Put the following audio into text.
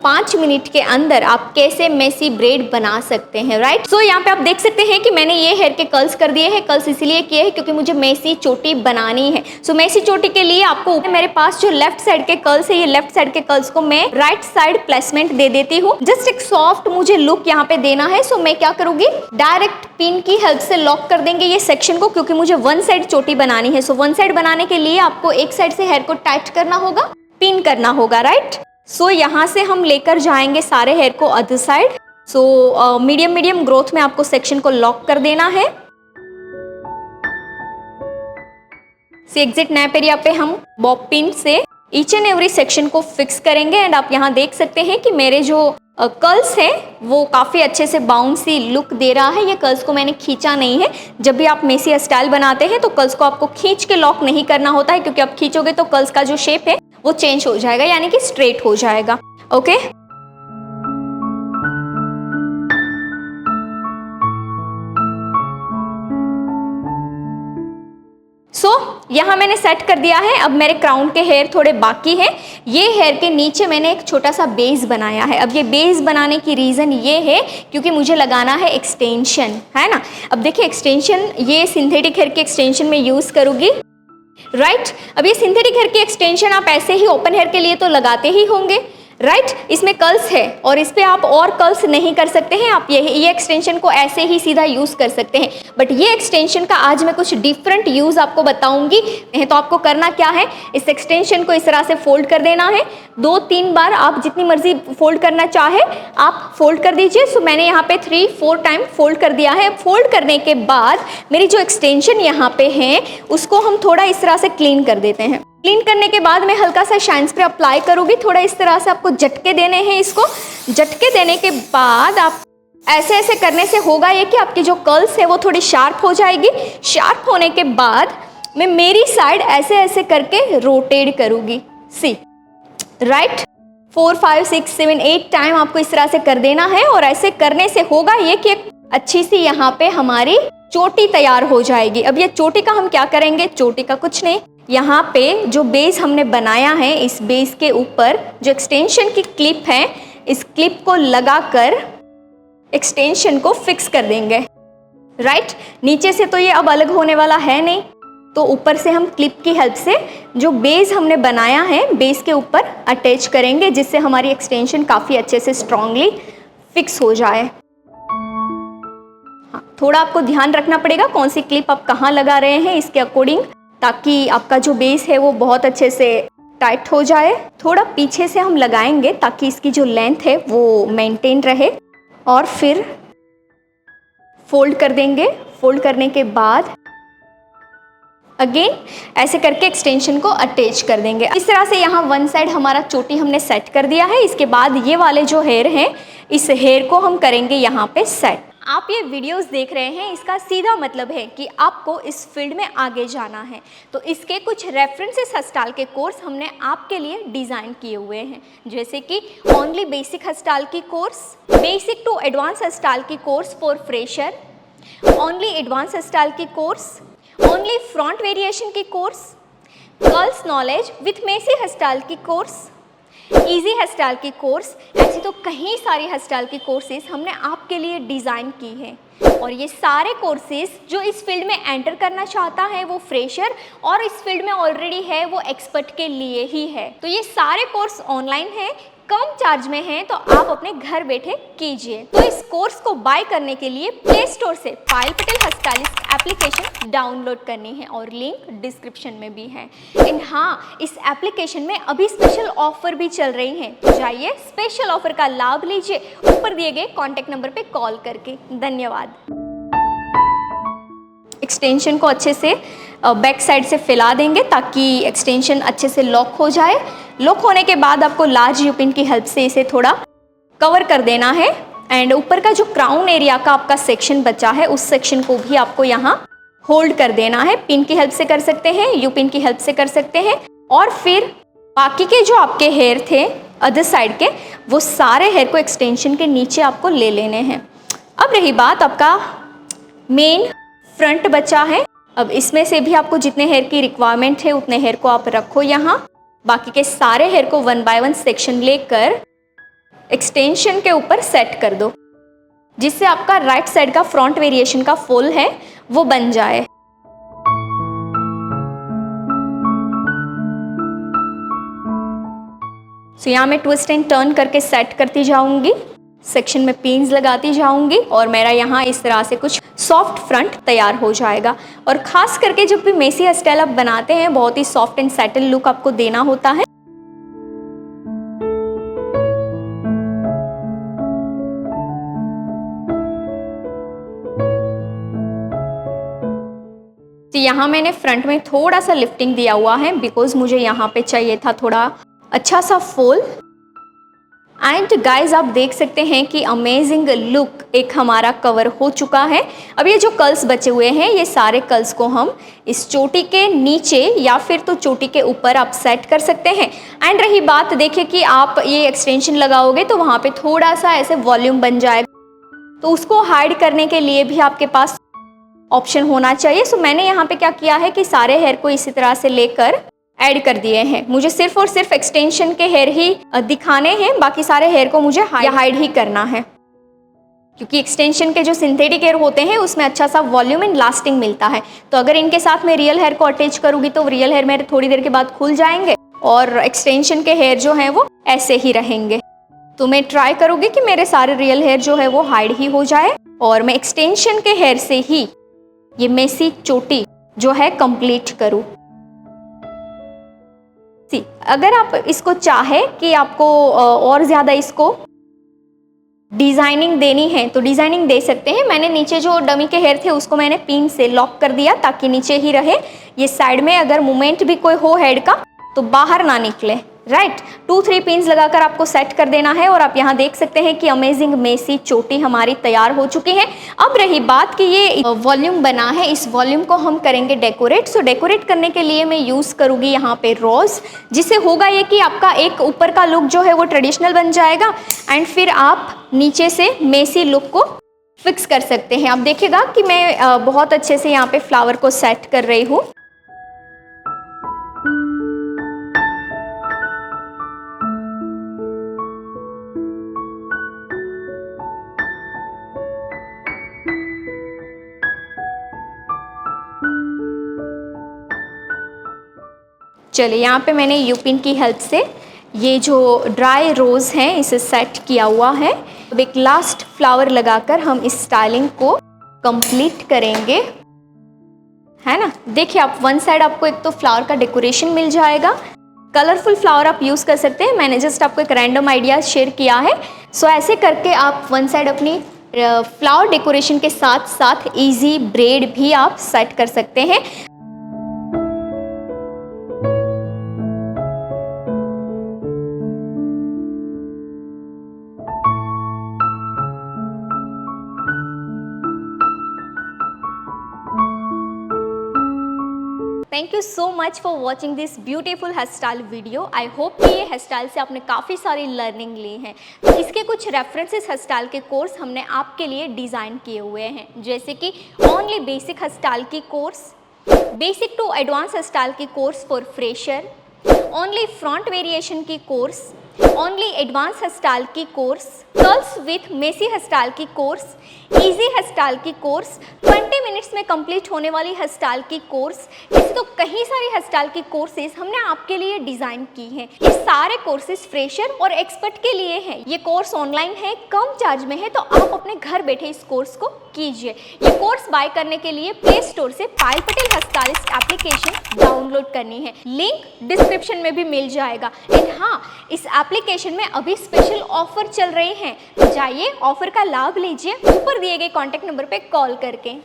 5 minute के अंदर आप कैसे मेसी ब्रेड बना सकते हैं, राइट। सो यहाँ पे आप देख सकते हैं कि मैंने ये हेयर के कर्ल्स कर दिए हैं। कर्ल्स इसलिए किए हैं क्योंकि मुझे मेसी चोटी बनानी है। सो मेसी चोटी के लिए आपको मेरे पास जो लेफ्ट साइड के कर्ल्स है, ये लेफ्ट साइड के कर्ल्स को मैं राइट साइड प्लेसमेंट दे देती हूँ। जस्ट एक सॉफ्ट मुझे लुक यहाँ पे देना है। सो मैं क्या करूंगी, डायरेक्ट पिन की हेल्प से लॉक कर देंगे ये सेक्शन को, क्योंकि मुझे वन साइड चोटी बनानी है। सो वन साइड बनाने के लिए आपको एक साइड से हेयर को टाइट करना होगा, पिन करना होगा, राइट। सो यहाँ से हम लेकर जाएंगे सारे हेयर को other side. So medium growth में आपको सेक्शन को लॉक कर देना है। एग्जिट नैप एरिया पे हम बॉब पिन से ईच एंड एवरी सेक्शन को फिक्स करेंगे। एंड आप यहाँ देख सकते हैं कि मेरे जो कर्ल्स है वो काफ़ी अच्छे से बाउंसी लुक दे रहा है। ये कर्ल्स को मैंने खींचा नहीं है। जब भी आप मेसी स्टाइल बनाते हैं तो कर्ल्स को आपको खींच के लॉक नहीं करना होता है, क्योंकि आप खींचोगे तो कर्ल्स का जो शेप है वो चेंज हो जाएगा, यानी कि स्ट्रेट हो जाएगा। ओके, यहाँ मैंने सेट कर दिया है। अब मेरे क्राउन के हेयर थोड़े बाकी हैं। ये हेयर के नीचे मैंने एक छोटा सा बेस बनाया है। अब ये बेस बनाने की रीज़न ये है क्योंकि मुझे लगाना है एक्सटेंशन, है ना। अब देखिए एक्सटेंशन ये सिंथेटिक हेयर के एक्सटेंशन में यूज़ करूँगी, राइट। अब ये सिंथेटिक हेयर की एक्सटेंशन आप ऐसे ही ओपन हेयर के लिए तो लगाते ही होंगे, राइट। इसमें कर्ल्स है और इस पे आप और कर्ल्स नहीं कर सकते हैं। आप ये एक्सटेंशन को ऐसे ही सीधा यूज़ कर सकते हैं। बट ये एक्सटेंशन का आज मैं कुछ डिफरेंट यूज़ आपको बताऊंगी। तो आपको करना क्या है, इस एक्सटेंशन को इस तरह से फोल्ड कर देना है। 2-3 बार आप जितनी मर्जी फोल्ड करना चाहे आप फोल्ड कर दीजिए। सो मैंने यहाँ पे 3-4 टाइम फोल्ड कर दिया है। फोल्ड करने के बाद मेरी जो एक्सटेंशन यहाँ पे है उसको हम थोड़ा इस तरह से क्लीन कर देते हैं। क्लीन करने के बाद मैं हल्का सा शाइन स्प्रे अप्लाई करूँगी। थोड़ा इस तरह से आपको झटके देने हैं। इसको झटके देने के बाद आप ऐसे करने से होगा ये कि आपकी जो कर्ल्स है वो थोड़ी शार्प हो जाएगी। शार्प होने के बाद मैं मेरी साइड ऐसे करके रोटेट करूँगी, सी, राइट। 4, 5, 6, 7, 8 टाइम आपको इस तरह से कर देना है। और ऐसे करने से होगा ये कि एक अच्छी सी यहाँ पे हमारी चोटी तैयार हो जाएगी। अब ये चोटी का हम क्या करेंगे, चोटी का कुछ नहीं, यहाँ पे जो बेस हमने बनाया है इस बेस के ऊपर जो एक्सटेंशन की क्लिप है, इस क्लिप को लगाकर एक्सटेंशन को फिक्स कर देंगे, राइट। नीचे से तो ये अब अलग होने वाला है नहीं, तो ऊपर से हम क्लिप की हेल्प से जो बेस हमने बनाया है बेस के ऊपर अटैच करेंगे, जिससे हमारी एक्सटेंशन काफ़ी अच्छे से स्ट्रांगली फिक्स हो जाए। हाँ, थोड़ा आपको ध्यान रखना पड़ेगा कौन सी क्लिप आप कहाँ लगा रहे हैं इसके अकॉर्डिंग, ताकि आपका जो बेस है वो बहुत अच्छे से टाइट हो जाए। थोड़ा पीछे से हम लगाएंगे ताकि इसकी जो लेंथ है वो मेंटेन रहे। और फिर फोल्ड कर देंगे। फोल्ड करने के बाद अगेन ऐसे करके एक्सटेंशन को अटैच कर देंगे। इस तरह से यहाँ वन साइड हमारा चोटी हमने सेट कर दिया है। इसके बाद ये वाले जो हेयर हैं इस हेयर को हम करेंगे यहाँ पे सेट। आप ये वीडियोस देख रहे हैं, इसका सीधा मतलब है कि आपको इस फील्ड में आगे जाना है। तो इसके कुछ रेफरेंसेस हस्टाल के कोर्स हमने आपके लिए डिज़ाइन किए हुए हैं, जैसे कि ओनली बेसिक हस्टाल की course, basic to advance hairstyle की course for fresher, only advance hairstyle की कोर्स, ओनली फ्रंट वेरिएशन की course, curls knowledge with messy hairstyle की कोर्स, इजी हस्टाइल की कोर्स। ऐसी तो कई सारी हस्टाइल की कोर्सेज हमने आपके लिए डिज़ाइन की हैं। और ये सारे कोर्सेज जो इस फील्ड में एंटर करना चाहता है वो फ्रेशर, और इस फील्ड में ऑलरेडी है वो एक्सपर्ट के लिए ही है। तो ये सारे कोर्स ऑनलाइन है, कम चार्ज में है, तो आप अपने घर बैठे कीजिए। तो इस कोर्स को बाय करने के लिए प्ले स्टोर से पायल पटेल हस्टाइलिस्ट एप्लीकेशन डाउनलोड करनी है और लिंक डिस्क्रिप्शन में भी है। एंड हाँ, इस एप्लीकेशन में अभी स्पेशल ऑफर भी चल रही हैं, तो जाइए स्पेशल ऑफर का लाभ लीजिए ऊपर दिए गए कॉन्टैक्ट नंबर पे कॉल करके। धन्यवाद। एक्सटेंशन को अच्छे से बैक साइड से फैला देंगे ताकि एक्सटेंशन अच्छे से लॉक हो जाए। लॉक होने के बाद आपको लार्ज यू पिन की हेल्प से इसे थोड़ा कवर कर देना है। एंड ऊपर का जो क्राउन एरिया का आपका सेक्शन बचा है उस सेक्शन को भी आपको यहाँ होल्ड कर देना है। पिन की हेल्प से कर सकते हैं, यू पिन की हेल्प से कर सकते हैं। और फिर बाकी के जो आपके हेयर थे अदर साइड के, वो सारे हेयर को एक्सटेंशन के नीचे आपको ले लेने हैं। अब रही बात आपका मेन फ्रंट बचा है। अब इसमें से भी आपको जितने हेयर की रिक्वायरमेंट है उतने हेयर को आप रखो यहाँ। बाकी के सारे हेयर को 1 बाय 1 सेक्शन लेकर एक्सटेंशन के ऊपर सेट कर दो, जिससे आपका राइट साइड का फ्रंट वेरिएशन का फुल है वो बन जाए। तो यहाँ मैं ट्विस्ट एंड टर्न करके सेट करती जाऊंगी, सेक्शन में पिन्स लगाती जाऊंगी और मेरा यहाँ इस तरह से कुछ सॉफ्ट फ्रंट तैयार हो जाएगा। और ख़ास करके जब भी मेसी हेयर स्टाइल आप बनाते हैं, बहुत ही सॉफ्ट एंड सेटल लुक आपको देना होता है। तो यहाँ मैंने फ्रंट में थोड़ा सा लिफ्टिंग दिया हुआ है, बिकॉज मुझे यहाँ पे चाहिए था थोड़ा अच्छा सा फॉल। एंड गाइज आप देख सकते हैं कि अमेजिंग लुक एक हमारा कवर हो चुका है। अब ये जो कर्ल्स बचे हुए हैं, ये सारे कर्ल्स को हम इस चोटी के नीचे या फिर तो चोटी के ऊपर आप सेट कर सकते हैं। एंड रही बात, देखिए कि आप ये एक्सटेंशन लगाओगे तो वहाँ पे थोड़ा सा ऐसे वॉल्यूम बन जाएगा, तो उसको हाइड करने के लिए भी आपके पास ऑप्शन होना चाहिए। सो मैंने यहाँ पे क्या किया है कि सारे हेयर को इसी तरह से लेकर ऐड कर दिए हैं। मुझे सिर्फ और सिर्फ एक्सटेंशन के हेयर ही दिखाने हैं, बाकी सारे हेयर को मुझे हाइड ही करना है, क्योंकि एक्सटेंशन के जो सिंथेटिक हेयर होते हैं उसमें अच्छा सा वॉल्यूम एंड लास्टिंग मिलता है। तो अगर इनके साथ मैं रियल हेयर को अटैच करूँगी तो रियल हेयर मेरे थोड़ी देर के बाद खुल जाएंगे और एक्सटेंशन के हेयर जो हैं वो ऐसे ही रहेंगे। तो मैं ट्राई करूँगी कि मेरे सारे रियल हेयर जो है वो हाइड ही हो जाए और मैं एक्सटेंशन के हेयर से ही ये मेसी चोटी जो है कंप्लीट करूँ। अगर आप इसको चाहे कि आपको और ज़्यादा इसको डिज़ाइनिंग देनी है तो डिज़ाइनिंग दे सकते हैं। मैंने नीचे जो डमी के हेयर थे उसको मैंने पिन से लॉक कर दिया ताकि नीचे ही रहे। ये साइड में अगर मूवमेंट भी कोई हो हेड का तो बाहर ना निकले, राइट। 2-3 पिन्स लगाकर आपको सेट कर देना है और आप यहाँ देख सकते हैं कि अमेजिंग मेसी चोटी हमारी तैयार हो चुकी है। अब रही बात कि ये वॉल्यूम बना है, इस वॉल्यूम को हम करेंगे डेकोरेट। सो डेकोरेट करने के लिए मैं यूज़ करूँगी यहाँ पे रोज़, जिससे होगा ये कि आपका एक ऊपर का लुक जो है वो ट्रेडिशनल बन जाएगा एंड फिर आप नीचे से मेसी लुक को फिक्स कर सकते हैं। आप देखिएगा कि मैं बहुत अच्छे से यहाँ पे फ्लावर को सेट कर रही हूँ। चलिए यहाँ पे मैंने यूपिन की हेल्प से ये जो ड्राई रोज़ हैं इसे सेट किया हुआ है। अब एक लास्ट फ्लावर लगाकर हम इस स्टाइलिंग को कंप्लीट करेंगे, है ना। देखिए आप वन साइड आपको एक तो फ्लावर का डेकोरेशन मिल जाएगा, कलरफुल फ्लावर आप यूज़ कर सकते हैं। मैंने जस्ट आपको एक रैंडम आइडिया शेयर किया है। सो ऐसे करके आप वन साइड अपनी फ्लावर डेकोरेशन के साथ साथ इजी ब्रेड भी आप सेट कर सकते हैं। Thank you so much for watching this beautiful hair style video. I hope कि ये हेयर स्टाइल से आपने काफ़ी सारी लर्निंग ली है। तो इसके कुछ रेफरेंसेस हेयर स्टाइल के कोर्स हमने आपके लिए डिज़ाइन किए हुए हैं, जैसे कि ओनली बेसिक हेयर स्टाइल की course, basic to advance hair style की course for fresher, only front variation की course, only advance hair style की course, curls with messy hair style की कोर्स, इजी हेयर स्टाइल की course, 20 minutes में complete होने वाली hair style की course. ऐसे तो कई सारी हेयर स्टाइल की कोर्सेज हमने आपके लिए डिज़ाइन की हैं। ये सारे कोर्सेज फ्रेशर और एक्सपर्ट के लिए हैं। ये कोर्स ऑनलाइन है, कम चार्ज में है, तो आप अपने घर बैठे इस कोर्स को कीजिए। ये कोर्स बाय करने के लिए प्ले स्टोर से Payal Patel hair stylist application download करनी है, लिंक डिस्क्रिप्शन में भी मिल जाएगा। एंड हाँ, इस एप्लीकेशन में अभी स्पेशल ऑफर चल रहे हैं, तो जाइए ऑफर का लाभ लीजिए ऊपर दिए गए कॉन्टैक्ट नंबर पे कॉल करके।